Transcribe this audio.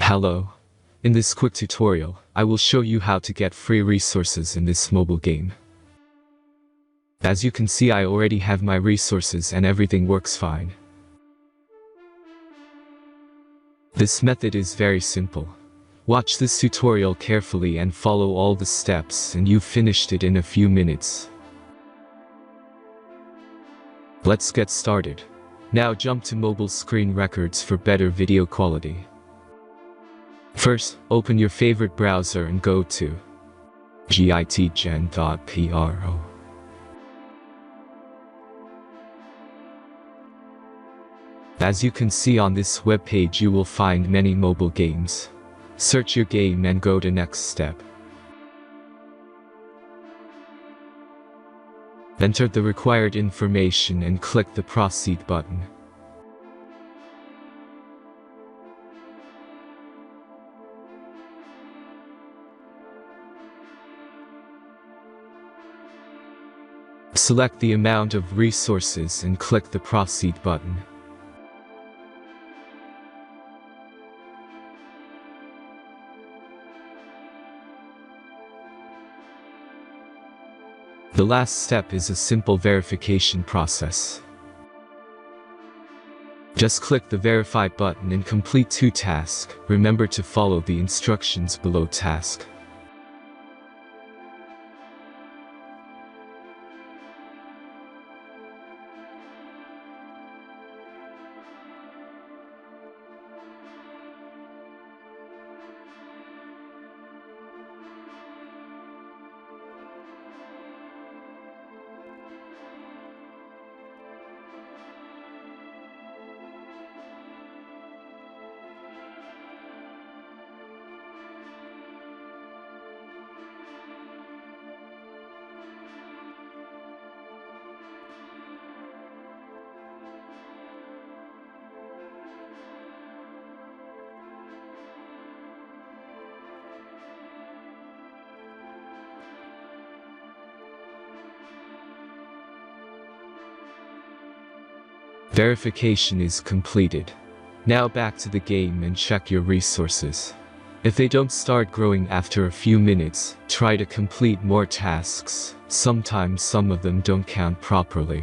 Hello. In this quick tutorial, I will show you how to get free resources in this mobile game. As you can see, I already have my resources and everything works fine. This method is very simple. Watch this tutorial carefully and follow all the steps and you've finished it in a few minutes. Let's get started. Now jump to mobile screen records for better video quality. First, open your favorite browser and go to gitgen.pro. As you can see on this web page, you will find many mobile games. Search your game and go to next step. Enter the required information and click the proceed button. Select the amount of resources and click the proceed button. The last step is a simple verification process. Just click the verify button and complete 2 tasks. Remember to follow the instructions below task. Verification is completed. Now back to the game and check your resources. If they don't start growing after a few minutes, try to complete more tasks. Sometimes some of them don't count properly.